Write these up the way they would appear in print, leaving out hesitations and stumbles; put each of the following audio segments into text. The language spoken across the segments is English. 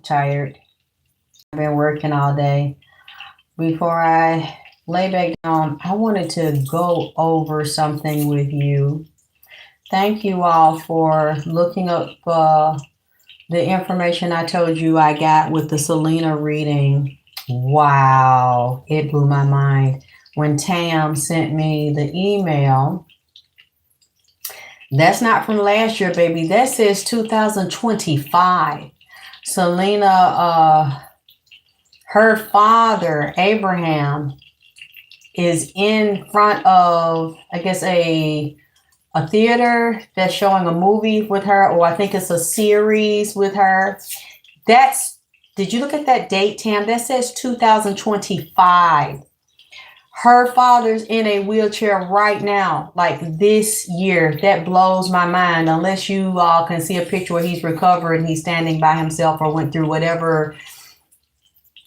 tired. I've been working all day. Before I lay back down, I wanted to go over something with you. Thank you all for looking up the information I told you I got with the Selena reading. Wow, it blew my mind. When Tam sent me the email, that's not from last year, baby. That says 2025. Selena, her father, Abraham, is in front of, I guess, a theater that's showing a movie with her, or I think it's a series with her. Did you look at that date, Tam? That says 2025. Her father's in a wheelchair right now, like this year. That blows my mind. Unless you all can see a picture where he's recovered and he's standing by himself or went through whatever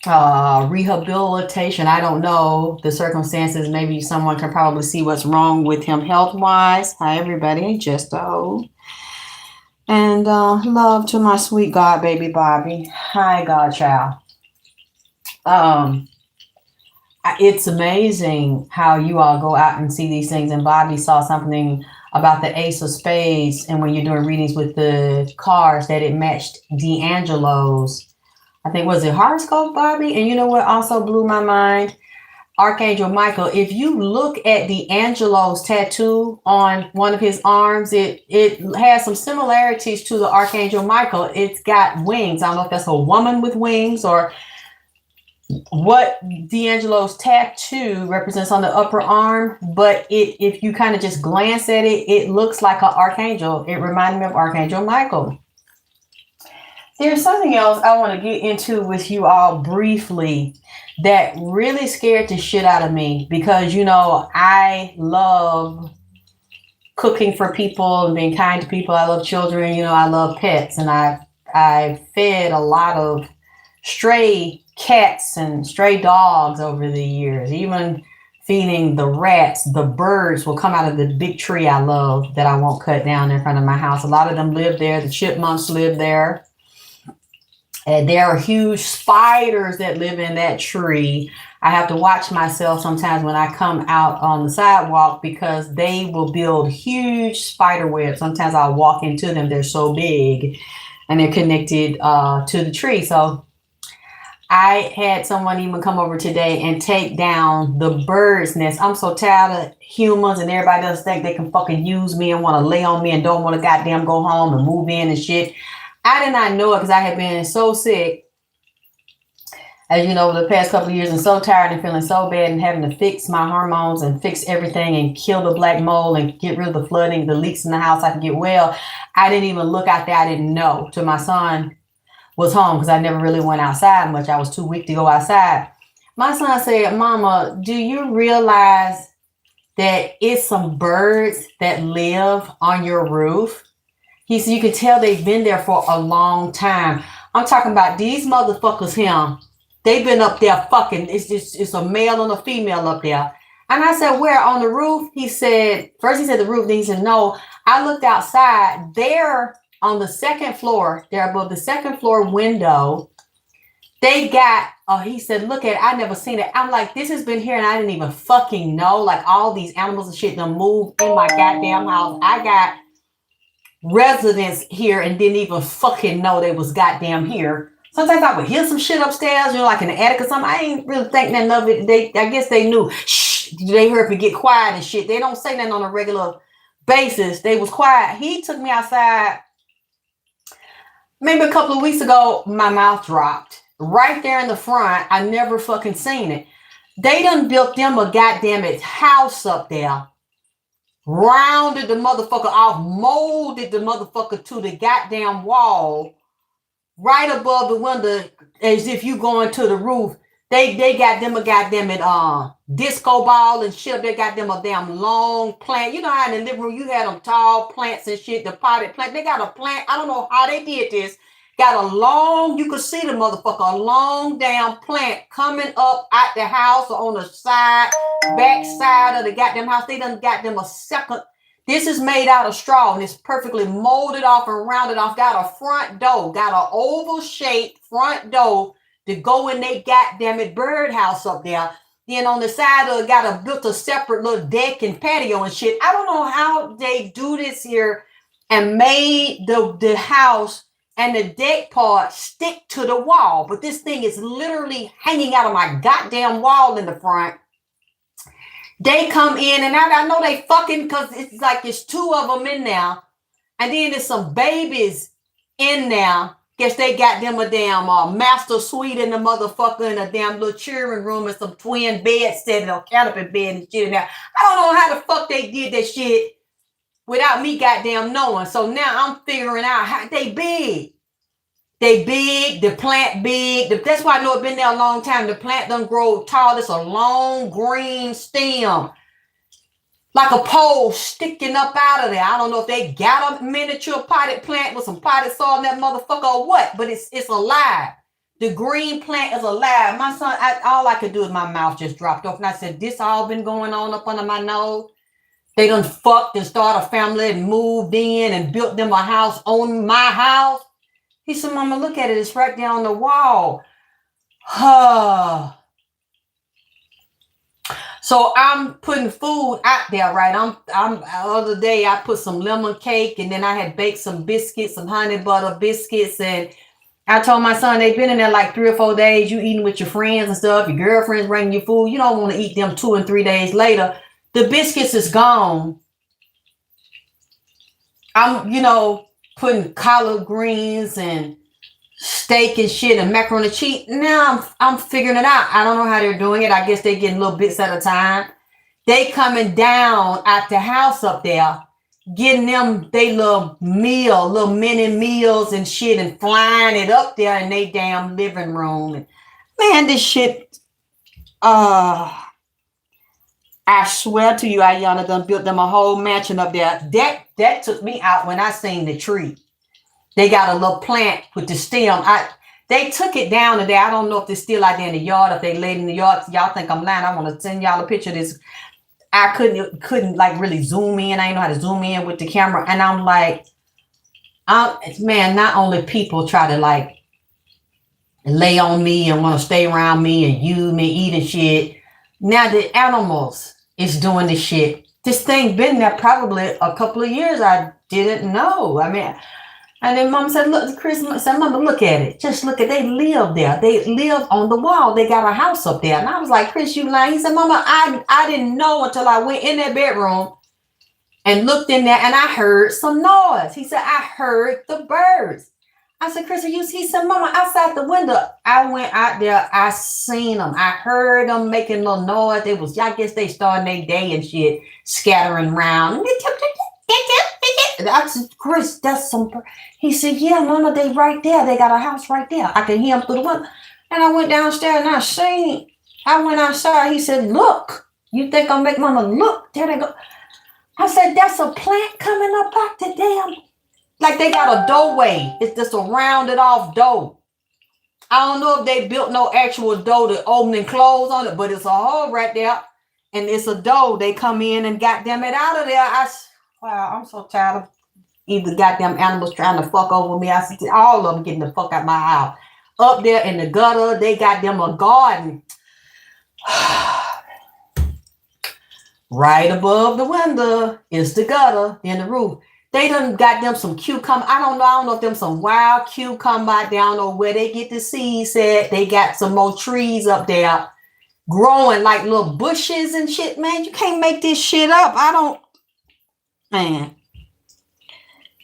rehabilitation. I don't know the circumstances. Maybe someone can probably see what's wrong with him health-wise. Hi, everybody. Just and love to my sweet God baby Bobby. Hi, Godchild. It's amazing how you all go out and see these things. And Bobby saw something about the Ace of Spades, and when you're doing readings with the cards, that it matched D'Angelo's. I think, was it horoscope, Bobby? And you know what also blew my mind? Archangel Michael. If you look at D'Angelo's tattoo on one of his arms, it has some similarities to the Archangel Michael. It's got wings. I don't know if that's a woman with wings or what D'Angelo's tattoo represents on the upper arm, but if you kind of just glance at it, it looks like an archangel. It reminded me of Archangel Michael. There's something else I want to get into with you all briefly that really scared the shit out of me, because, you know, I love cooking for people and being kind to people. I love children, you know, I love pets, and I fed a lot of stray cats and stray dogs over the years, even feeding the rats. The birds will come out of the big tree I love that I won't cut down in front of my house. A lot of them live there. The chipmunks live there. And there are huge spiders that live in that tree. I have to watch myself sometimes when I come out on the sidewalk, because they will build huge spider webs. Sometimes I'll walk into them. They're so big and they're connected to the tree. So I had someone even come over today and take down the bird's nest. I'm so tired of humans and everybody else think they can fucking use me and want to lay on me and don't want to goddamn go home and move in and shit. I did not know it, because I had been so sick, as you know, over the past couple of years, and so tired and feeling so bad and having to fix my hormones and fix everything and kill the black mold and get rid of the flooding, the leaks in the house. I could get well. I didn't even look out there. I didn't know till my son was home, because I never really went outside much. I was too weak to go outside. My son said, "Mama, do you realize that it's some birds that live on your roof?" He said, "You can tell they've been there for a long time." I'm talking about these motherfuckers here. They've been up there fucking. It's a male and a female up there. And I said, "Where? On the roof?" He said, first he said the roof. Then he said, "No." I looked outside. They're on the second floor. They're above the second floor window. They got, he said, "Look at it. I never seen it." I'm like, this has been here and I didn't even fucking know. Like, all these animals and shit done moved in my goddamn house. I got residents here and didn't even fucking know they was goddamn here. Sometimes I would hear some shit upstairs, you know, like in the attic or something. I ain't really think nothing of it. I guess they knew. Shh, they heard me get quiet and shit. They don't say nothing on a regular basis. They was quiet. He took me outside maybe a couple of weeks ago. My mouth dropped right there in the front. I never fucking seen it. They done built them a goddamn house up there. Rounded the motherfucker off, molded the motherfucker to the goddamn wall, right above the window, as if you going to the roof. They got them a goddamn disco ball and shit. They got them a damn long plant. You know how in the living room you had them tall plants and shit, the potted plant. They got a plant. I don't know how they did this. Got a long, you could see the motherfucker, a long damn plant coming up out the house or on the side, back side of the goddamn house. They done got them a second. This is made out of straw and it's perfectly molded off and rounded off. Got a front door, got an oval shaped front door to go in they goddamn it birdhouse up there. Then on the side of it, built a separate little deck and patio and shit. I don't know how they do this here and made the house and the deck part stick to the wall. But this thing is literally hanging out of my goddamn wall in the front. They come in and I know they fucking, because it's like it's two of them in there. And then there's some babies in there. Guess they got them a damn master suite in the motherfucker in a damn little cheering room and some twin beds set in a canopy bed and shit in there. I don't know how the fuck they did that shit without me goddamn knowing. So now I'm figuring out how they big. They big, the plant big. That's why I know it's been there a long time. The plant done grow tall. It's a long green stem. Like a pole sticking up out of there. I don't know if they got a miniature potted plant with some potted soil in that motherfucker or what, but it's alive. The green plant is alive. My son, all I could do is my mouth just dropped off. And I said, this all been going on up under my nose. They done fucked and started a family and moved in and built them a house on my house. He said, Mama, look at it. It's right there on the wall. So I'm putting food out there, right? The other day I put some lemon cake and then I had baked some biscuits, some honey butter biscuits. And I told my son, they've been in there like 3 or 4 days. You eating with your friends and stuff. Your girlfriend's bringing you food. You don't want to eat them 2 and 3 days later. The biscuits is gone. I'm, putting collard greens and steak and shit and macaroni and cheese. Now I'm figuring it out. I don't know how they're doing it. I guess they're getting little bits at a time. They coming down at the house up there, getting them they little mini meals and shit and flying it up there in they damn living room. And man, this shit, I swear to you, Ayana done built them a whole mansion up there. That took me out when I seen the tree. They got a little plant with the stem. They took it down today. I don't know if they're still out there in the yard, if they laid in the yard. Y'all think I'm lying. I want to send y'all a picture of this. I couldn't like really zoom in. I didn't know how to zoom in with the camera. And I'm like, man, not only people try to like lay on me and want to stay around me and use me, eating shit. Now the animals is doing this shit. This thing been there probably a couple of years. I didn't know. I mean, and then Mom said, look, Chris said, Mama, look at it. Just look at, they live there. They live on the wall. They got a house up there. And I was like, Chris, you lying? He said, Mama, I didn't know until I went in that bedroom and looked in there and I heard some noise. He said, I heard the birds. I said, Chris, he said, Mama, outside the window. I went out there. I seen them. I heard them making a little noise. I guess they starting their day and shit, scattering around. I said, Chris, that's some. He said, yeah, Mama, they right there. They got a house right there. I can hear them through the window. And I went downstairs and I went outside. He said, look, you think I'll make Mama look? There they go. I said, that's a plant coming up out the damn. Like they got a doorway. It's just a rounded off door. I don't know if they built no actual door to open and close on it, but it's a hole right there. And it's a door. They come in and goddamn it out of there. Wow, I'm so tired of either goddamn animals trying to fuck over me. I see all of them getting the fuck out my house. Up there in the gutter, they got them a garden. Right above the window is the gutter in the roof. They done got them some cucumber. I don't know if them some wild cucumber out there. I don't know where they get the seeds at. They got some more trees up there growing like little bushes and shit, man. You can't make this shit up. Man.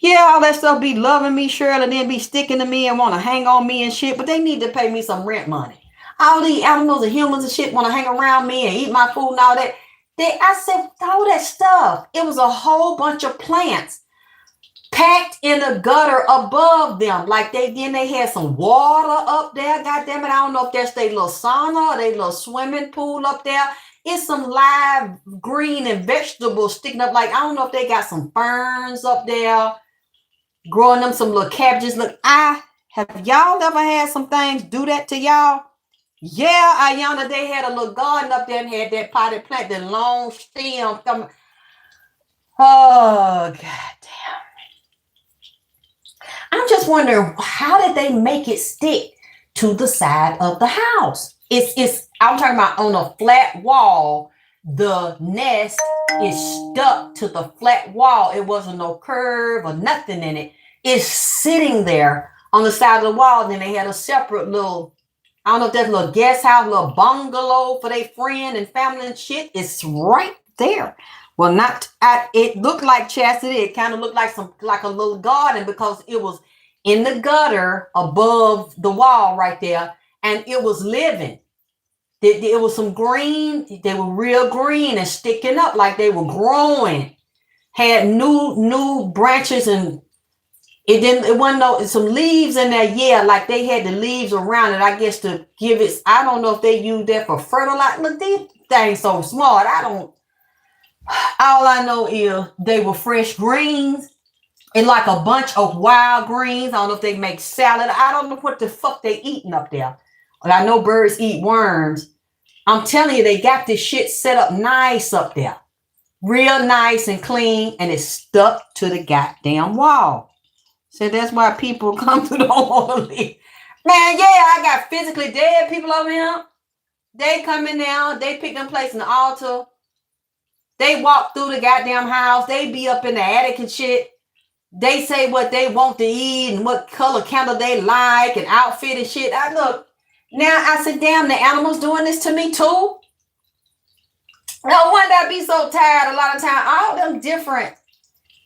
Yeah, all that stuff be loving me, Shirley, and then be sticking to me and want to hang on me and shit, but they need to pay me some rent money. All these animals and humans and shit want to hang around me and eat my food and all that. I said, all that stuff. It was a whole bunch of plants packed in the gutter above them. Like they had some water up there. God damn it. I don't know if that's their little sauna or their little swimming pool up there. It's some live green and vegetables sticking up. Like, I don't know if they got some ferns up there, growing them some little cabbages. Look, have y'all ever had some things do that to y'all? Yeah, Ayana, they had a little garden up there and had that potted plant, the long stem coming. Oh, God. I'm just wondering, how did they make it stick to the side of the house? I'm talking about on a flat wall. The nest is stuck to the flat wall. It wasn't no curve or nothing in it. It's sitting there on the side of the wall. Then they had a separate little, I don't know if that's a little guest house, a little bungalow for their friend and family and shit. It's right there. Well, it looked like chastity. It kind of looked like a little garden because it was in the gutter above the wall right there, and it was living. It was some green. They were real green and sticking up like they were growing. Had new branches, and it wasn't no some leaves in there. Yeah, like they had the leaves around it, I guess, to give it. I don't know if they used that for fertilizer. Look, these things so smart. All I know is they were fresh greens and like a bunch of wild greens. I don't know if they make salad. I don't know what the fuck they eating up there. But I know birds eat worms. I'm telling you, they got this shit set up nice up there. Real nice and clean, and it's stuck to the goddamn wall. So that's why people come to the home. Man, yeah, I got physically dead people over here. They coming down, they pick them place in the altar. They walk through the goddamn house. They be up in the attic and shit. They say what they want to eat and what color candle they like and outfit and shit. I said, damn, the animals doing this to me too? No wonder I be so tired a lot of time. All them different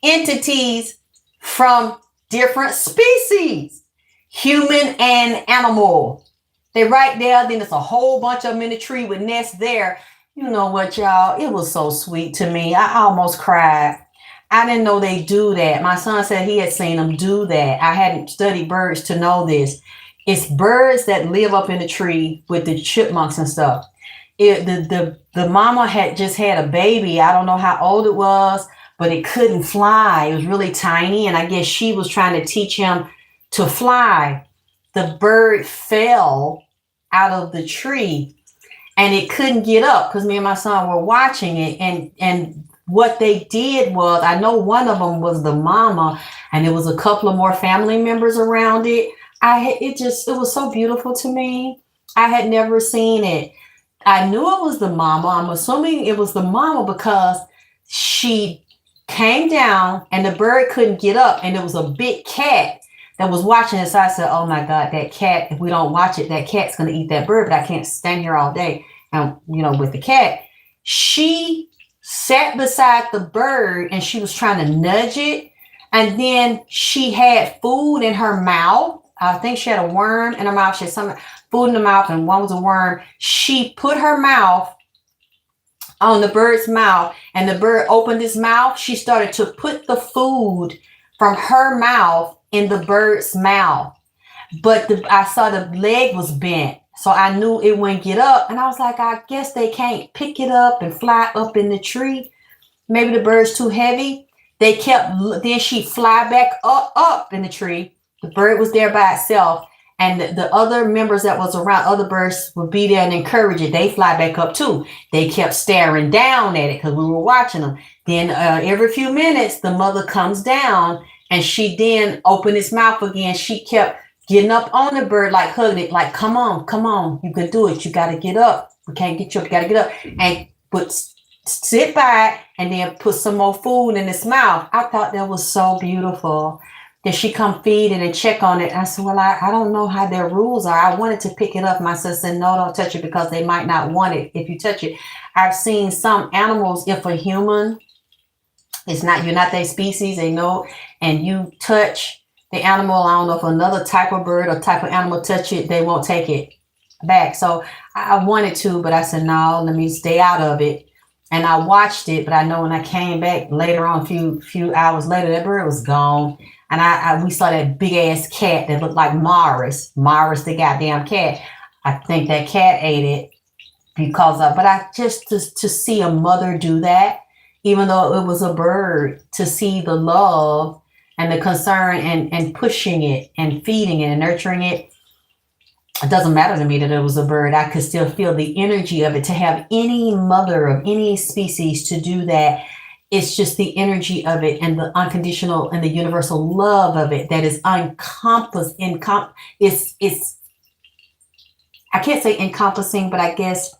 entities from different species, human and animal. They right there. Then there's a whole bunch of them in the tree with nests there. You know what, y'all? It was so sweet to me. I almost cried. I didn't know they do that. My son said he had seen them do that. I hadn't studied birds to know this. It's birds that live up in the tree with the chipmunks and stuff. The mama had just had a baby. I don't know how old it was, but it couldn't fly. It was really tiny, and I guess she was trying to teach him to fly. The bird fell out of the tree, and it couldn't get up because me and my son were watching it. And what they did was, I know one of them was the mama, and there was a couple of more family members around it. It was so beautiful to me. I had never seen it. I knew it was the mama. I'm assuming it was the mama because she came down and the bird couldn't get up, and there was a big cat that was watching it. So I said, oh my God, that cat, if we don't watch it, that cat's going to eat that bird, but I can't stand here all day. And, with the cat, she sat beside the bird and she was trying to nudge it. And then she had food in her mouth. I think she had a worm in her mouth. She had some food in the mouth, and one was a worm. She put her mouth on the bird's mouth, and the bird opened his mouth. She started to put the food from her mouth in the bird's mouth. But I saw the leg was bent, so I knew it wouldn't get up. And I was like, I guess they can't pick it up and fly up in the tree. Maybe the bird's too heavy. Then she fly back up in the tree. The bird was there by itself, and the other members that was around, other birds would be there and encourage it. They fly back up too. They kept staring down at it because we were watching them. Then every few minutes, the mother comes down, and she then opened its mouth again. She kept getting up on the bird, like hugging it, like, come on, you can do it. You got to get up. We can't get you up. You got to get up. And sit by and then put some more food in its mouth. I thought that was so beautiful. Then she come feed it and check on it. I said, well, I don't know how their rules are. I wanted to pick it up. My sister said, no, don't touch it because they might not want it if you touch it. I've seen some animals, if a human, you're not their species, they know, and you touch the animal, I don't know if another type of bird or type of animal touch it, they won't take it back. So I wanted to, but I said, no, let me stay out of it. And I watched it, but I know when I came back later on, a few hours later, that bird was gone. And we saw that big ass cat that looked like Morris, the goddamn cat. I think that cat ate it but I just to see a mother do that, even though it was a bird, to see the love and the concern and pushing it and feeding it and nurturing it. It doesn't matter to me that it was a bird. I could still feel the energy of it. To have any mother of any species to do that, It's just the energy of it and the unconditional and the universal love of it that is it's I can't say encompassing, but I guess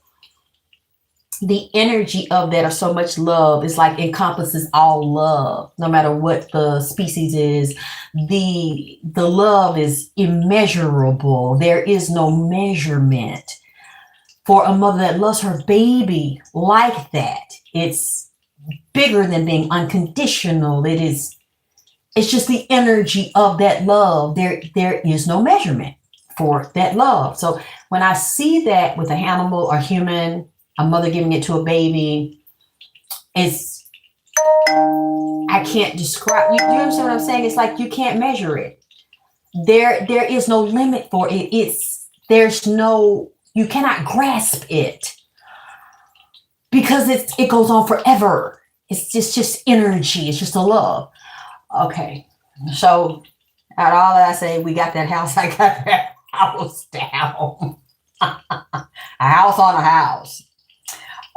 the energy of that, or so much love, is like encompasses all love, no matter what the species is. The love is immeasurable. There is no measurement for a mother that loves her baby like that. It's bigger than being unconditional. It's just the energy of that love. There is no measurement for that love. So when I see that with an animal or human, a mother giving it to a baby, it's, I can't describe. You understand what I'm saying? It's like you can't measure it. There is no limit for it. You cannot grasp it because it goes on forever. It's just energy. It's just a love. Okay, so out of all that I say, we got that house. I got that house down. A house on a house.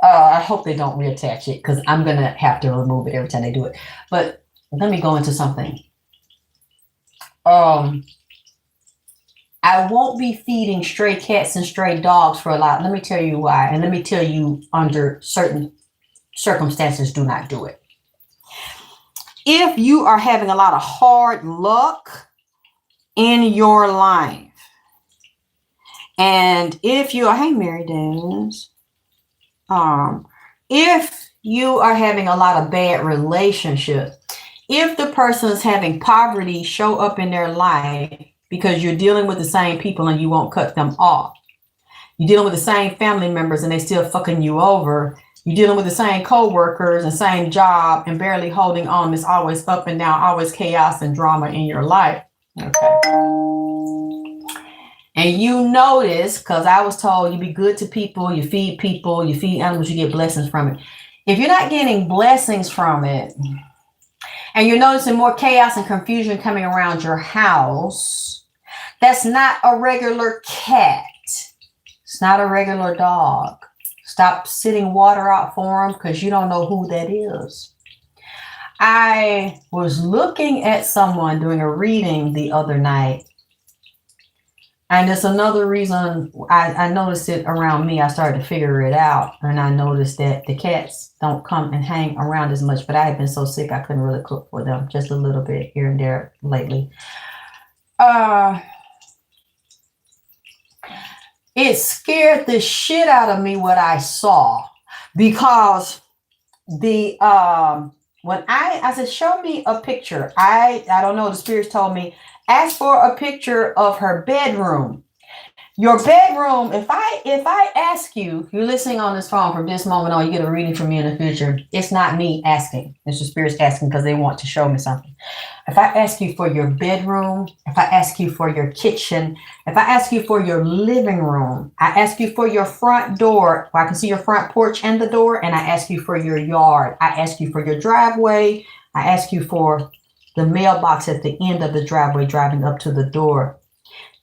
I hope they don't reattach it because I'm going to have to remove it every time they do it. But let me go into something. I won't be feeding stray cats and stray dogs for a lot. Let me tell you why. And let me tell you, under certain circumstances, do not do it. If you are having a lot of hard luck in your life, and if you are, hey, Mary Davis, if you are having a lot of bad relationships, if the person is having poverty show up in their life because you're dealing with the same people and you won't cut them off, you're dealing with the same family members and they still fucking you over, you're dealing with the same co-workers and same job and barely holding on, it's always up and down, always chaos and drama in your life. Okay. And you notice, because I was told you be good to people, you feed animals, you get blessings from it. If you're not getting blessings from it, and you're noticing more chaos and confusion coming around your house, that's not a regular cat. It's not a regular dog. Stop sitting water out for them because you don't know who that is. I was looking at someone doing a reading the other night. And it's another reason I noticed it around me. I started to figure it out. And I noticed that the cats don't come and hang around as much. But I had been so sick, I couldn't really cook for them. Just a little bit here and there lately. It scared the shit out of me what I saw. Because when I said, show me a picture. I don't know. The spirits told me, ask for a picture of her bedroom. Your bedroom, if I ask you, you're listening on this phone from this moment on, you get a reading from me in the future. It's not me asking. It's the spirits asking because they want to show me something. If I ask you for your bedroom, if I ask you for your kitchen, if I ask you for your living room, I ask you for your front door, where I can see your front porch and the door, and I ask you for your yard. I ask you for your driveway. I ask you for the mailbox at the end of the driveway driving up to the door.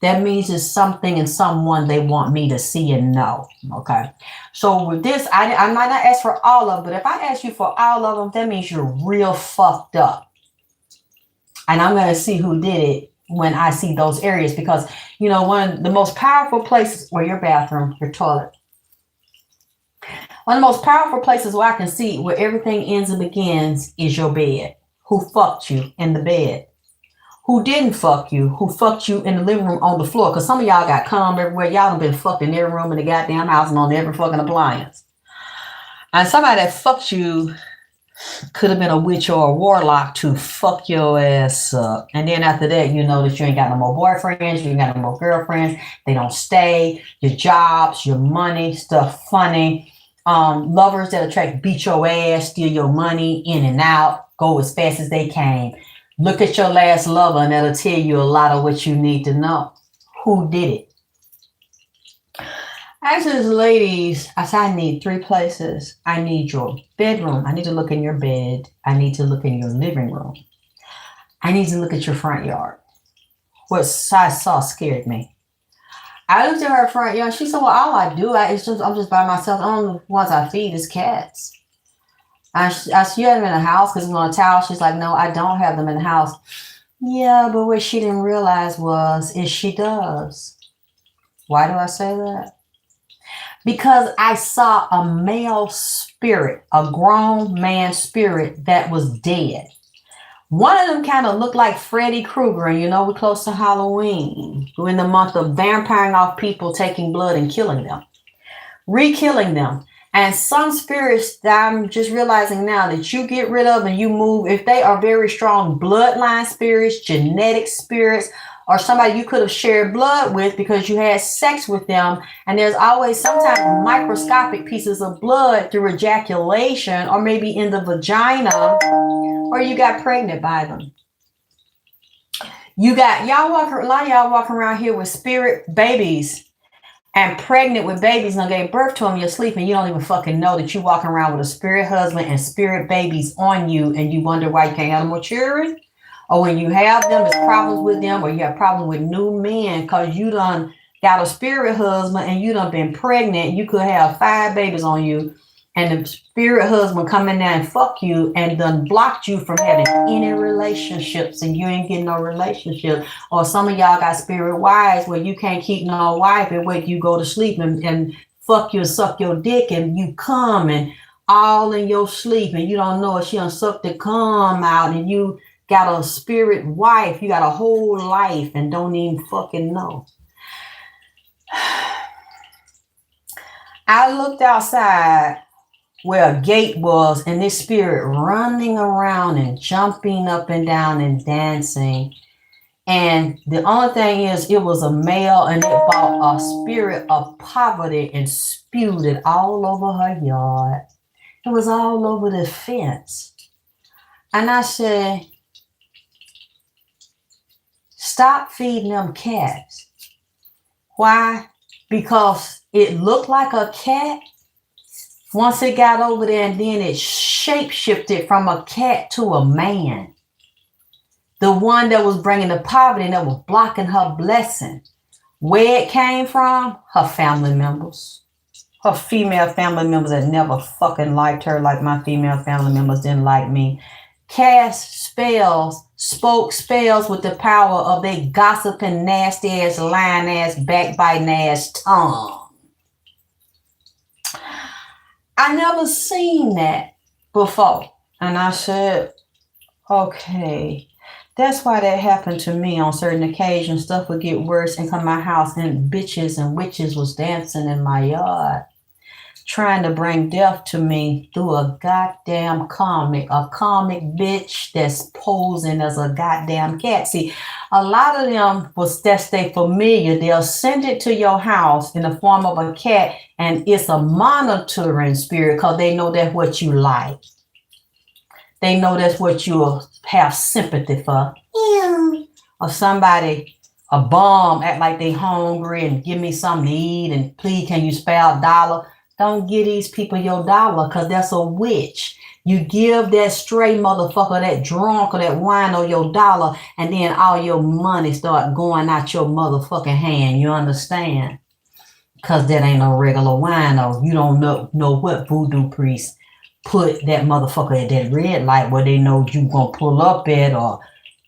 That means it's something and someone they want me to see and know. Okay. So with this, I might not ask for all of them, but if I ask you for all of them, that means you're real fucked up. And I'm going to see who did it when I see those areas, because, you know, one of the most powerful places, or your bathroom, your toilet. One of the most powerful places where I can see where everything ends and begins is your bed. Who fucked you in the bed? Who didn't fuck you? Who fucked you in the living room on the floor? Because some of y'all got cum everywhere. Y'all done been fucked in every room in the goddamn house and on every fucking appliance. And somebody that fucked you could have been a witch or a warlock to fuck your ass up. And then after that, you know that you ain't got no more boyfriends. You ain't got no more girlfriends. They don't stay. Your jobs, your money, stuff funny. Lovers that attract, beat your ass, steal your money in and out, go as fast as they came. Look at your last lover and that'll tell you a lot of what you need to know. Who did it? I said, ladies, I said, I need 3 places. I need your bedroom. I need to look in your bed. I need to look in your living room. I need to look at your front yard. What I saw scared me. I looked at her front yard. She said, well, all I do, I'm just by myself. The only ones I feed is cats. You have them in the house because it's on a towel. She's like, no, I don't have them in the house. Yeah, but what she didn't realize is she does. Why do I say that? Because I saw a male spirit, a grown man spirit that was dead. One of them kind of looked like Freddy Krueger, and we're close to Halloween. We're in the month of vampiring off people, taking blood and killing them, re-killing them. And some spirits that I'm just realizing now that you get rid of and you move, if they are very strong bloodline spirits, genetic spirits, or somebody you could have shared blood with because you had sex with them, and there's always sometimes microscopic pieces of blood through ejaculation or maybe in the vagina, or you got pregnant by them. You got a lot of y'all walking around here with spirit babies and pregnant with babies and gave birth to them in your sleep, and you don't even fucking know that you're walking around with a spirit husband and spirit babies on you, and you wonder why you can't have more children. Or when you have them, there's problems with them, or you have problems with new men because you done got a spirit husband and you done been pregnant. You could have 5 babies on you, and the spirit husband come in there and fuck you and done blocked you from having any relationships, and you ain't getting no relationship. Or some of y'all got spirit wives where you can't keep no wife and wait you go to sleep and fuck you and suck your dick, and you come and all in your sleep and you don't know if she done sucked the cum out, and you got a spirit wife, you got a whole life and don't even fucking know. I looked outside where a gate was, and this spirit running around and jumping up and down and dancing. And the only thing is, it was a male, and it brought a spirit of poverty and spewed it all over her yard. It was all over the fence. And I said, stop feeding them cats. Why? Because it looked like a cat. Once it got over there, and then it shape-shifted from a cat to a man. The one that was bringing the poverty and that was blocking her blessing. Where it came from? Her family members. Her female family members that never fucking liked her like my female family members didn't like me. Cast spells, spoke spells with the power of their gossiping, nasty-ass, lying-ass, backbiting-ass tongue. I never seen that before. And I said, okay, that's why that happened to me on certain occasions. Stuff would get worse and come to my house, and bitches and witches was dancing in my yard, trying to bring death to me through a goddamn comic. A comic bitch that's posing as a goddamn cat. See, a lot of them that's they familiar. They'll send it to your house in the form of a cat, and it's a monitoring spirit because they know that's what you like. They know that's what you have sympathy for. Or somebody, a bum, act like they hungry and give me something to eat and please can you spare $1? Don't give these people your dollar because that's a witch. You give that stray motherfucker, that drunk or that wino your dollar, and then all your money start going out your motherfucking hand. You understand? Because that ain't no regular wino. You don't know what voodoo priest put that motherfucker at that red light where they know you gonna pull up at, or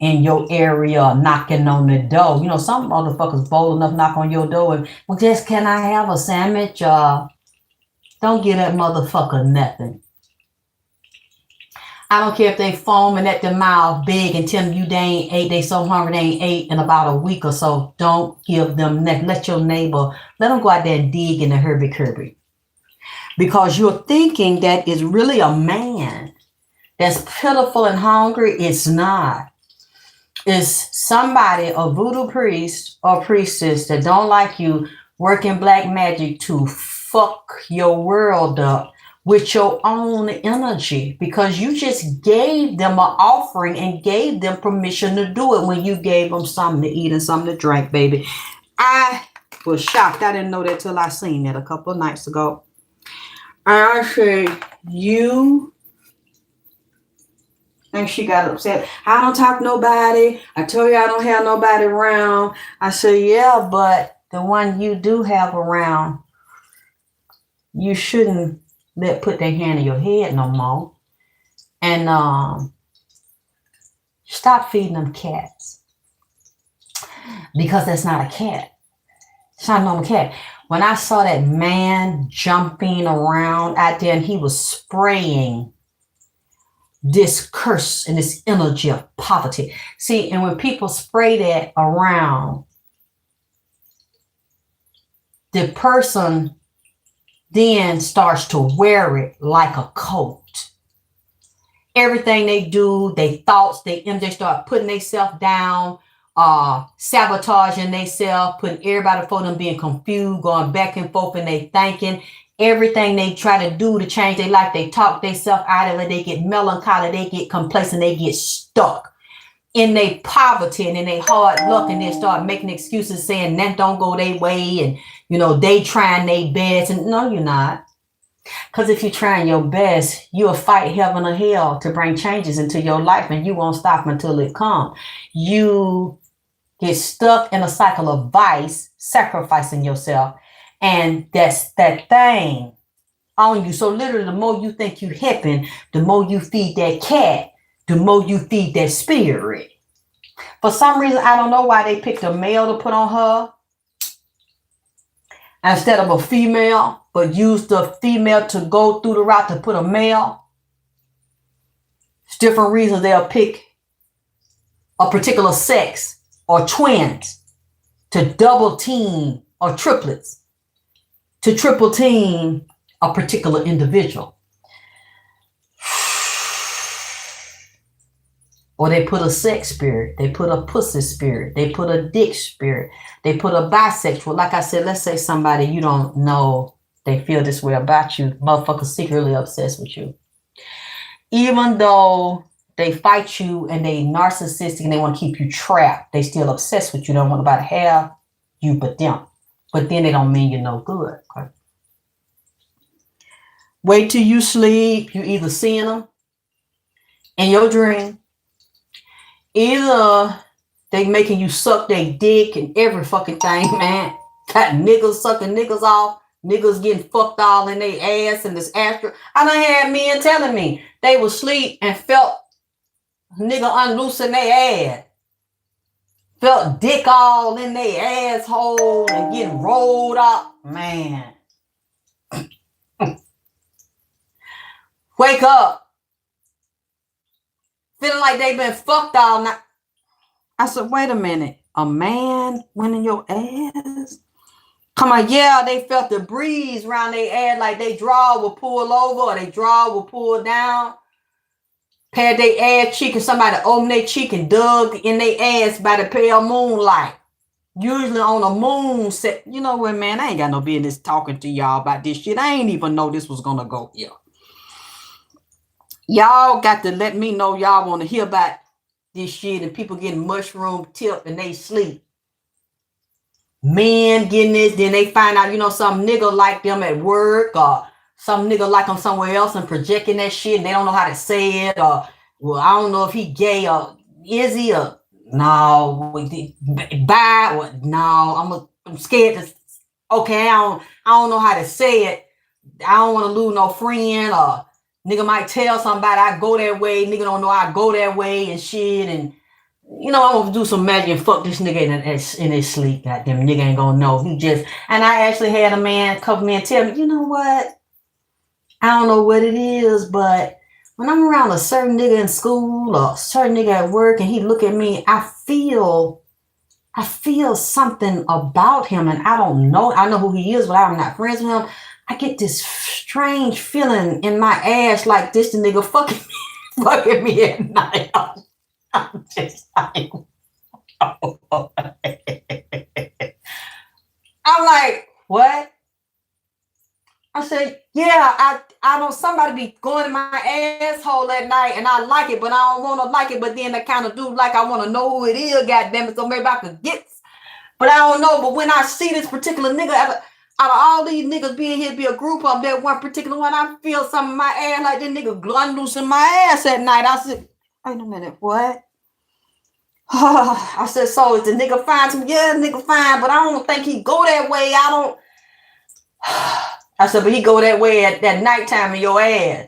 in your area knocking on the door. Some motherfuckers bold enough knock on your door and, well, just can I have a sandwich? Don't give that motherfucker nothing. I don't care if they foaming at the mouth big and telling you they ain't ate, they so hungry they ain't ate in about a week or so. Don't give them nothing. Let your neighbor, let them go out there and dig in the herby-kirby. Because you're thinking that it's really a man that's pitiful and hungry. It's not. It's somebody, a voodoo priest or priestess that don't like you, working black magic to fuck your world up with your own energy, because you just gave them an offering and gave them permission to do it when you gave them something to eat and something to drink, baby. I was shocked. I didn't know that till I seen that a couple of nights ago. I said, you, and she got upset. I don't talk to nobody. I told you I don't have nobody around. I said, yeah, but the one you do have around, you shouldn't let put their hand in your head no more. And stop feeding them cats, because that's not a cat. It's not a normal cat. When I saw that man jumping around out there and he was spraying this curse and this energy of poverty. See, and when people spray that around, the person then starts to wear it like a coat. Everything they do, their thoughts, they start putting themselves down, sabotaging themselves, putting everybody before them, being confused, going back and forth in their thinking. Everything they try to do to change their life, they talk themselves out of it. They get melancholy, they get complacent, they get stuck in their poverty and in their hard luck, and they start making excuses saying that don't go their way, and they trying their best. And no, you're not. Because if you're trying your best, you'll fight heaven or hell to bring changes into your life, and you won't stop until it comes. You get stuck in a cycle of vice, sacrificing yourself, and that's that thing on you. So literally, the more you think you helping, the more you feed that cat, the more you feed that spirit. For some reason, I don't know why they picked a male to put on her instead of a female, but use the female to go through the route to put a male. It's different reasons they'll pick a particular sex or twins to double team, or triplets to triple team a particular individual. Or they put a sex spirit, they put a pussy spirit, they put a dick spirit, they put a bisexual. Like I said, let's say somebody you don't know, they feel this way about you, motherfuckers secretly obsessed with you. Even though they fight you and they narcissistic and they want to keep you trapped, they still obsessed with you, don't want nobody to have you but them. But then they don't mean you're no good. Okay? Wait till you sleep, you either seeing them in your dream, either they making you suck their dick and every fucking thing, man. Got niggas sucking niggas off, niggas getting fucked all in their ass and this astro. I done had men telling me they would sleep and felt nigga unloosing their ass. Felt dick all in their asshole and getting rolled up. Man. Wake up. Feeling like they been fucked all night. I said, wait a minute. A man went in your ass? Come on, yeah, they felt the breeze around their ass, like they draw will pull over or they draw will pull down. Pat their ass cheek and somebody opened their cheek and dug in their ass by the pale moonlight. Usually on a moon set. You know what, man? I ain't got no business talking to y'all about this shit. I ain't even know this was gonna go here. Y'all got to let me know y'all want to hear about this shit and people getting mushroom tip and they sleep. Men getting this, then they find out, some nigga like them at work, or some nigga like them somewhere else and projecting that shit and they don't know how to say it, or, well, I don't know if he gay or is he, or no, bye, or no, I'm scared to, okay, I don't know how to say it. I don't want to lose no friend, or nigga might tell somebody I go that way. Nigga don't know I go that way and shit. And, I want to do some magic and fuck this nigga in his sleep. Goddamn, nigga ain't gonna know. And I actually had a couple men tell me, you know what? I don't know what it is, but when I'm around a certain nigga in school or a certain nigga at work and he look at me, I feel something about him and I don't know. I know who he is, but I'm not friends with him. I get this strange feeling in my ass like this the nigga fucking me at night. I'm just like, oh. I'm like, what? I said, yeah, I know somebody be going in my asshole at night and I like it, but I don't want to like it. But then I kind of do like I want to know who it is, goddamn it. So maybe I could get, but I don't know. But when I see this particular nigga, out of all these niggas being here, be a group of that one particular one, I feel something in my ass like this nigga unloosing my ass at night. I said, wait a minute, what? I said, so is the nigga fine to me? Yeah, the nigga fine, but I don't think he go that way. I said, but he go that way at that nighttime in your ass.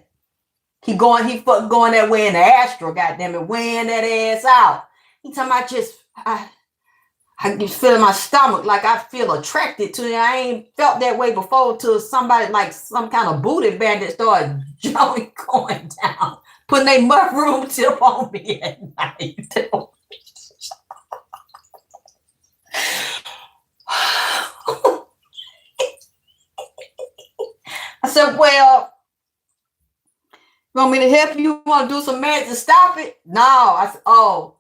He going that way in the astral, goddamn it, weighing that ass out. He talking about I can feel in my stomach like I feel attracted to it. I ain't felt that way before till somebody like some kind of booty bandit started going down, putting their mushroom tip on me at night. I said, well, you want me to help you? You want to do some magic to stop it? No. I said, oh.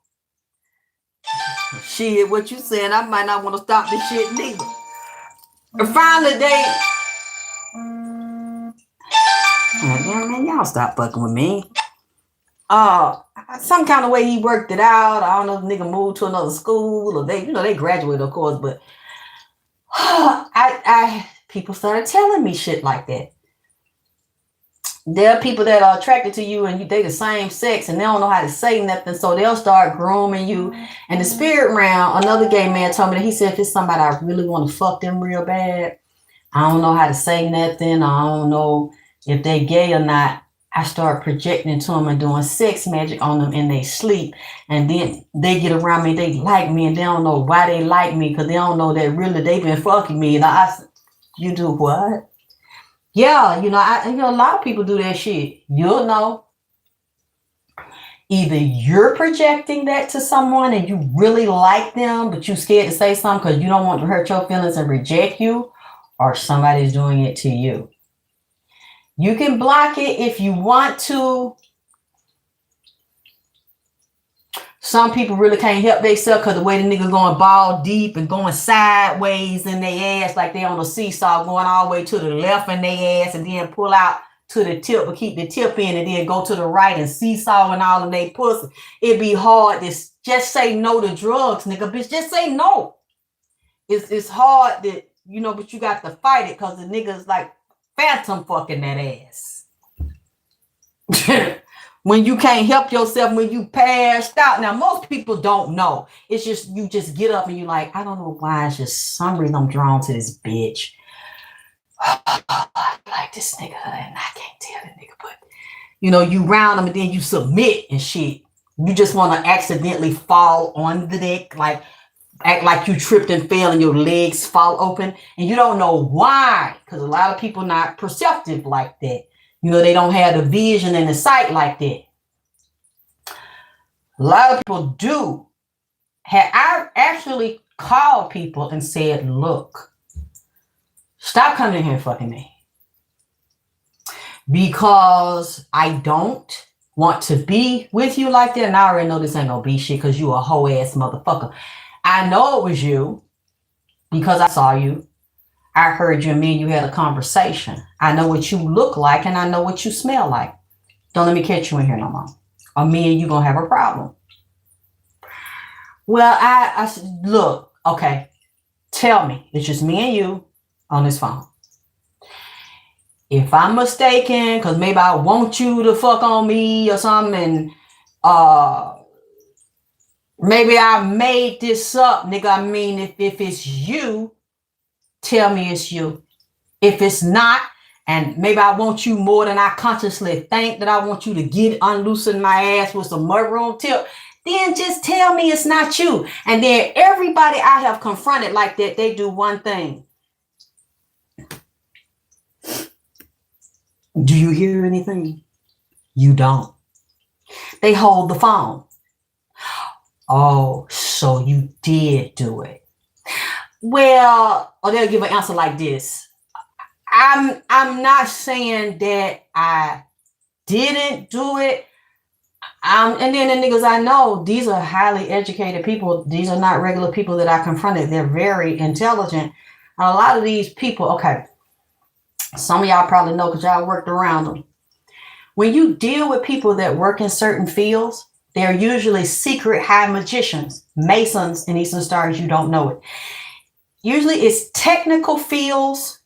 Shit, what you saying? I might not want to stop this shit neither. And finally, man, y'all stop fucking with me. Some kind of way he worked it out. I don't know if nigga moved to another school or they graduated, of course, but people started telling me shit like that. There are people that are attracted to you and they the same sex and they don't know how to say nothing, so they'll start grooming you. And the spirit realm, another gay man told me that he said if it's somebody I really want to fuck them real bad, I don't know how to say nothing, I don't know if they gay or not, I start projecting to them and doing sex magic on them in their sleep, and then they get around me, they like me, and they don't know why they like me because they don't know that really they been fucking me. And you do what? Yeah, a lot of people do that shit. You'll know. Either you're projecting that to someone and you really like them, but you're scared to say something because you don't want to hurt your feelings and reject you, or somebody's doing it to you. You can block it if you want to. Some people really can't help themselves because the way the nigga going ball deep and going sideways in their ass like they on a seesaw, going all the way to the left in their ass and then pull out to the tip, but keep the tip in and then go to the right and seesaw and all of their pussy. It'd be hard to just say no to drugs, nigga. Bitch, just say no. It's hard that, but you got to fight it because the nigga's like phantom fucking that ass. When you can't help yourself, when you passed out. Now, most people don't know. It's just, you just get up and you like, I don't know why. It's just some reason I'm drawn to this bitch. I like this nigga and I can't tell the nigga, but you round them and then you submit and shit. You just want to accidentally fall on the deck, like act like you tripped and fell and your legs fall open and you don't know why, because a lot of people not perceptive like that. They don't have the vision and the sight like that. A lot of people do. I actually called people and said, look, stop coming in here and fucking me. Because I don't want to be with you like that. And I already know this ain't gonna be shit because you a hoe ass motherfucker. I know it was you because I saw you. I heard you and me and you had a conversation. I know what you look like and I know what you smell like. Don't let me catch you in here no more. Or me and you gonna have a problem. Well, I said, look, okay, tell me. It's just me and you on this phone. If I'm mistaken, because maybe I want you to fuck on me or something, and maybe I made this up, nigga. I mean, if it's you, tell me it's you. If it's not, and maybe I want you more than I consciously think that I want you to get unloosen my ass with some mudroom tip, then just tell me it's not you. And then everybody I have confronted like that, they do one thing. Do you hear anything? You don't. They hold the phone. Oh, so you did do it. Well, or they'll give an answer like this. I'm not saying that I didn't do it. And then the niggas I know, these are highly educated people. These are not regular people that I confronted. They're very intelligent. And a lot of these people, okay, some of y'all probably know because y'all worked around them. When you deal with people that work in certain fields, they're usually secret high magicians, masons in Eastern Stars. You don't know it. Usually it's technical fields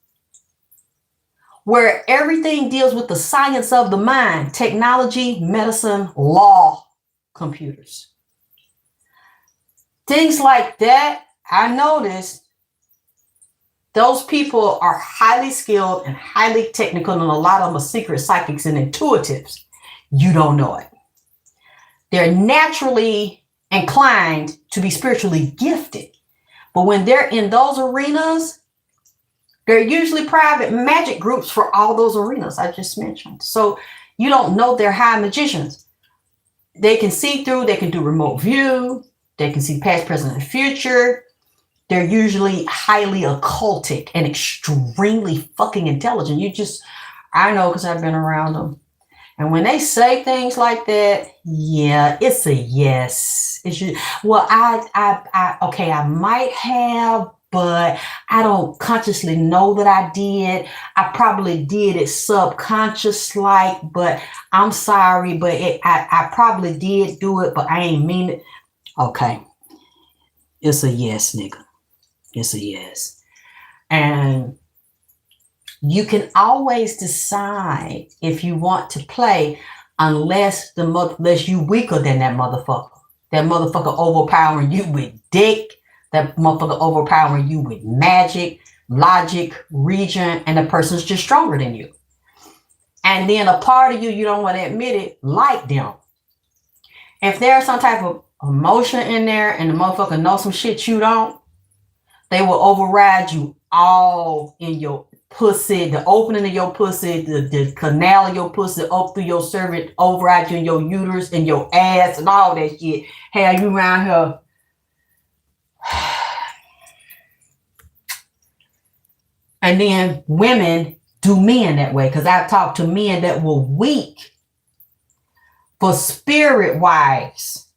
where everything deals with the science of the mind, technology, medicine, law, computers. Things like that, I noticed those people are highly skilled and highly technical, and a lot of them are secret psychics and intuitives. You don't know it. They're naturally inclined to be spiritually gifted. But when they're in those arenas, they're usually private magic groups for all those arenas I just mentioned. So you don't know they're high magicians. They can see through, they can do remote view, they can see past, present, and future. They're usually highly occultic and extremely fucking intelligent. I know because I've been around them. And when they say things like that, yeah, it's a yes. Well, okay, I might have, but I don't consciously know that I did. I probably did it subconscious like, but I'm sorry, but I probably did do it, but I ain't mean it. Okay. It's a yes, nigga. It's a yes. And you can always decide if you want to play unless you weaker than that motherfucker. That motherfucker overpowering you with dick. That motherfucker overpowering you with magic, logic, region, and the person's just stronger than you. And then a part of you don't want to admit it, like them. If there's some type of emotion in there and the motherfucker knows some shit you don't, they will override you all in your pussy, the opening of your pussy, the canal of your pussy, up through your cervix, override you in your uterus and your ass and all that shit. Have you around here. And then women do men that way, because I've talked to men that were weak for spirit wives.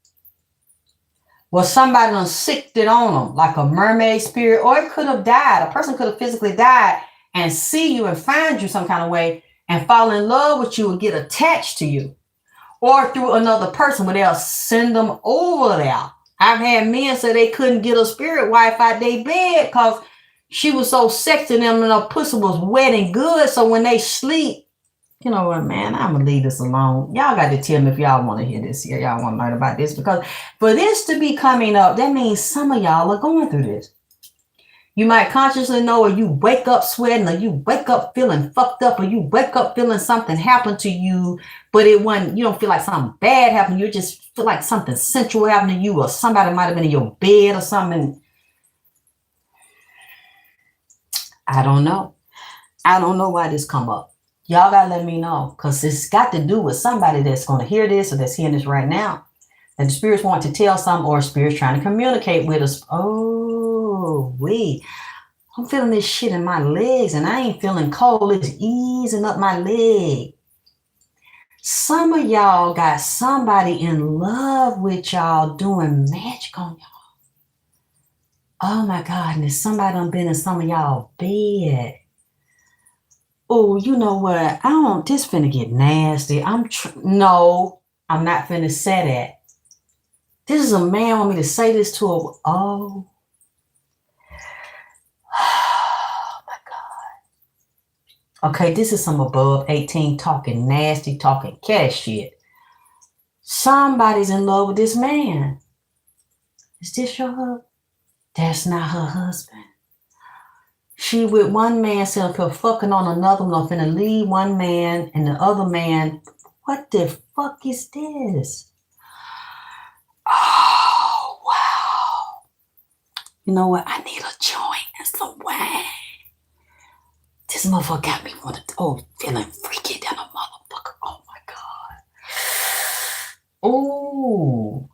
Well, somebody done sicked it on them, like a mermaid spirit, or it could have died. A person could have physically died and see you and find you some kind of way and fall in love with you and get attached to you. Or through another person, where they'll send them over there. I've had men say they couldn't get a spirit wife out their bed because she was so sexy to them and her pussy was wet and good. So when they sleep, you know what, man, I'm going to leave this alone. Y'all got to tell me if y'all want to hear this here. Y'all want to learn about this. Because for this to be coming up, that means some of y'all are going through this. You might consciously know, or you wake up sweating, or you wake up feeling fucked up, or you wake up feeling something happened to you, but you don't feel like something bad happened. You just feel like something sensual happened to you, or somebody might have been in your bed or something. I don't know. I don't know why this come up. Y'all gotta let me know, because it's got to do with somebody that's going to hear this or that's hearing this right now. And the spirits want to tell something, or spirits trying to communicate with us. Oh, I'm feeling this shit in my legs and I ain't feeling cold. It's easing up my leg. Some of y'all got somebody in love with y'all doing magic on y'all. Oh my God, and there's somebody done been in some of y'all bed. Oh, you know what? This finna get nasty. No, I'm not finna say that. This is a man want me to say this to a, oh my God. Okay, this is some above 18 talking nasty, talking cat shit. Somebody's in love with this man. Is this your husband? That's not her husband. She with one man sitting up here fucking on another one, finna leave one man and the other man. What the fuck is this? Oh, wow. You know what? I need a joint and some wine. This motherfucker got me feeling freaky than a motherfucker. Oh my God. Oh.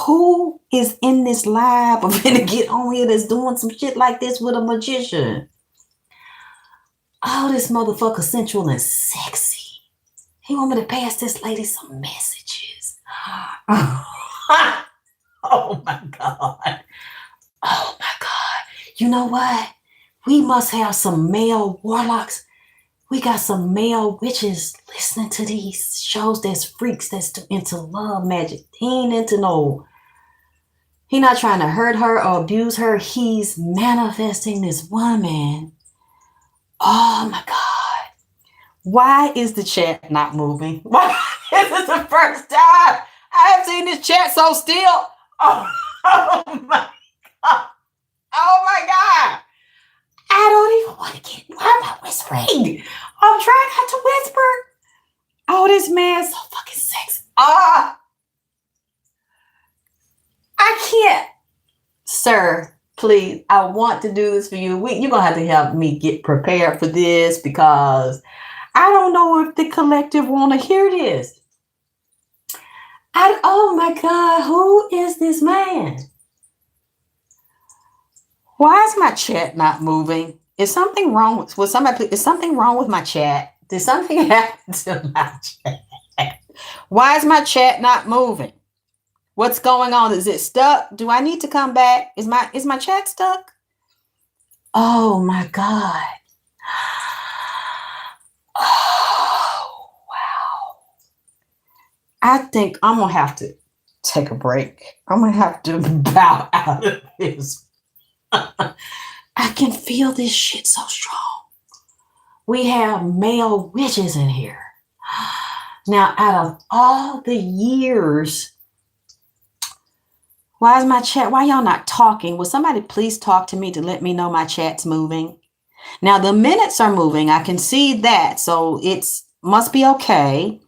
Who is in this lab of gonna get on here that's doing some shit like this with a magician? Oh, this motherfucker sensual and sexy. He want me to pass this lady some messages. Oh my God. Oh my God. You know what? We must have some male warlocks. We got some male witches listening to these shows that's freaks, that's into love magic. He not trying to hurt her or abuse her. He's manifesting this woman. Oh my God. Why is the chat not moving? Why is this the first time I have seen this chat so still? Oh my God. Oh my God. I don't even want to get, why am I whispering? I'm trying not to whisper. Oh, this man's so fucking Ah, I can't. Sir, please, I want to do this for you. You're going to have to help me get prepared for this because I don't know if the collective want to hear this. Oh my God, who is this man? Why is my chat not moving? Is something wrong with somebody? Is something wrong with my chat? Did something happen to my chat? Why is my chat not moving? What's going on? Is it stuck? Do I need to come back? Is my chat stuck? Oh my God. Oh wow. I think I'm gonna have to take a break. I'm gonna have to bow out of this. I can feel this shit so strong. We have male witches in here. Now, out of all the years, why is my chat? Why y'all not talking? Will somebody please talk to me to let me know my chat's moving? Now, the minutes are moving. I can see that. So it's must be okay.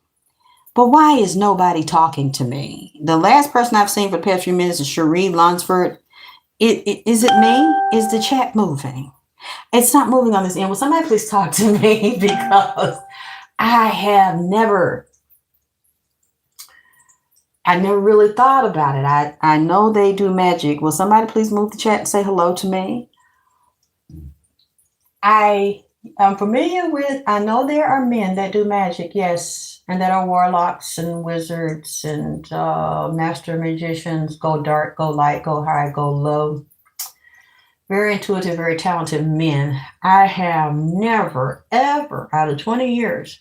But why is nobody talking to me? The last person I've seen for the past few minutes is Cherie Lunsford. Is it me? Is the chat moving? It's not moving on this end. Will somebody please talk to me? Because I never really thought about it. I know they do magic. Will somebody please move the chat and say hello to me? I am familiar with, I know there are men that do magic, yes, and that are warlocks and wizards and master magicians, go dark, go light, go high, go low. Very intuitive, very talented men. I have never, ever, out of 20 years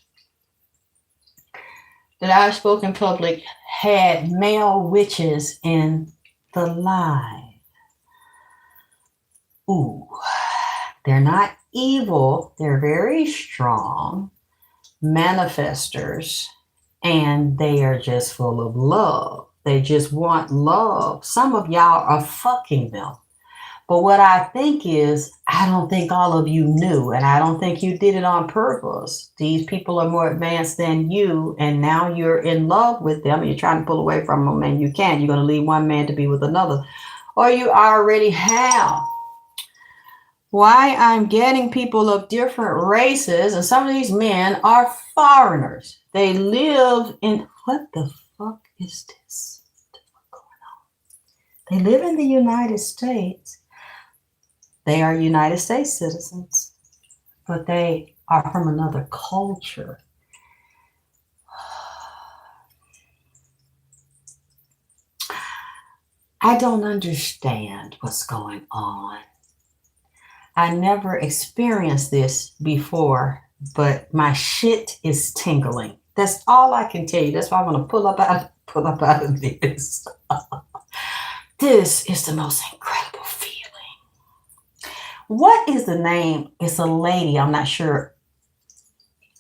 that I spoke in public, had male witches in the live. Ooh, they're not evil. They're very strong manifestors, and they are just full of love. They just want love. Some of y'all are fucking them. But what I think is, I don't think all of you knew, and I don't think you did it on purpose. These people are more advanced than you, and now you're in love with them, and you're trying to pull away from them, and you can't. You're going to leave one man to be with another, or you already have. Why I'm getting people of different races, and some of these men are foreigners. They live in, what the fuck is this? What's going on? They live in the United States. They are United States citizens, but they are from another culture. I don't understand what's going on. I never experienced this before, but my shit is tingling. That's all I can tell you. That's why I want to pull up out of this. This is the most incredible feeling. What is the name? It's a lady. I'm not sure.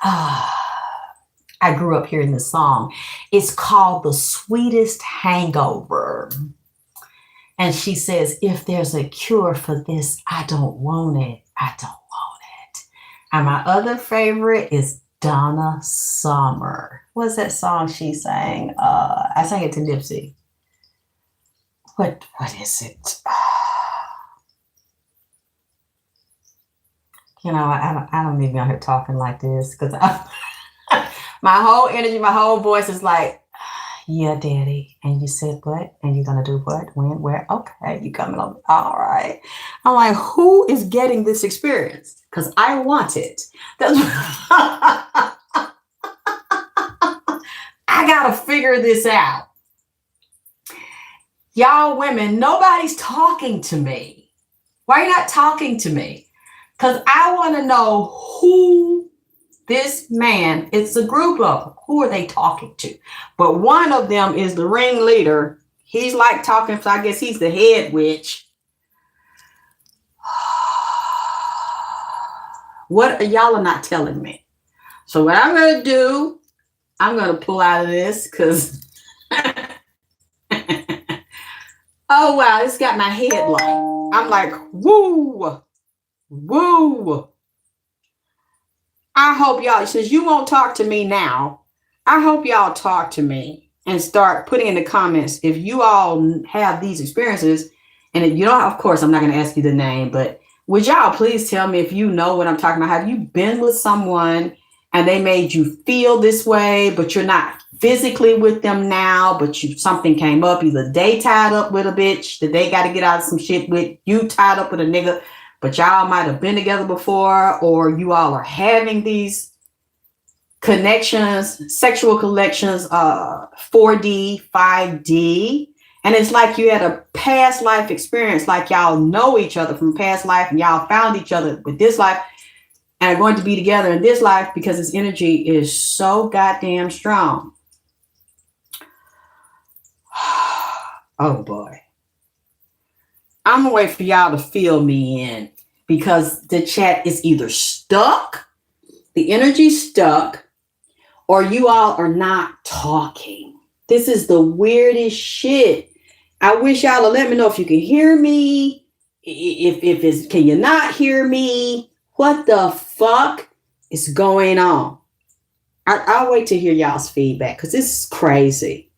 I grew up hearing this song. It's called The Sweetest Hangover. And she says, if there's a cure for this, I don't want it. I don't want it. And my other favorite is Donna Summer. What's that song she sang? I sang it to Nipsey. What is it? You know, I don't need to be out here talking like this because my whole energy, my whole voice is like, yeah, daddy. And you said what? And you're going to do what? When? Where? Okay, you coming over. All right. I'm like, who is getting this experience? Because I want it. I got to figure this out. Y'all women, nobody's talking to me. Why are you not talking to me? Because I want to know who this man, it's a group of them. Who are they talking to? But one of them is the ringleader. He's like talking, so I guess he's the head witch. What y'all are not telling me. So what I'm going to do, I'm going to pull out of this because, oh wow, it's got my head like, I'm like, woo, woo. I hope y'all, since you won't talk to me now, I hope y'all talk to me. and start putting in the comments if you all have these experiences. And you don't, of course, I'm not going to ask you the name, but would y'all please tell me if you know what I'm talking about? Have you been with someone and they made you feel this way, but you're not physically with them now, but something came up, either they tied up with a bitch that they got to get out of some shit with, you tied up with a nigga, but y'all might have been together before, or you all are having these connections, sexual connections, 4D, 5D. And it's like you had a past life experience, like y'all know each other from past life and y'all found each other with this life and are going to be together in this life because this energy is so goddamn strong. Oh boy. I'm gonna wait for y'all to fill me in because the chat is either stuck, the energy's stuck, or you all are not talking. This is the weirdest shit. I wish y'all to let me know if you can hear me. If it's, can you not hear me? What the fuck is going on? I'll wait to hear y'all's feedback because this is crazy.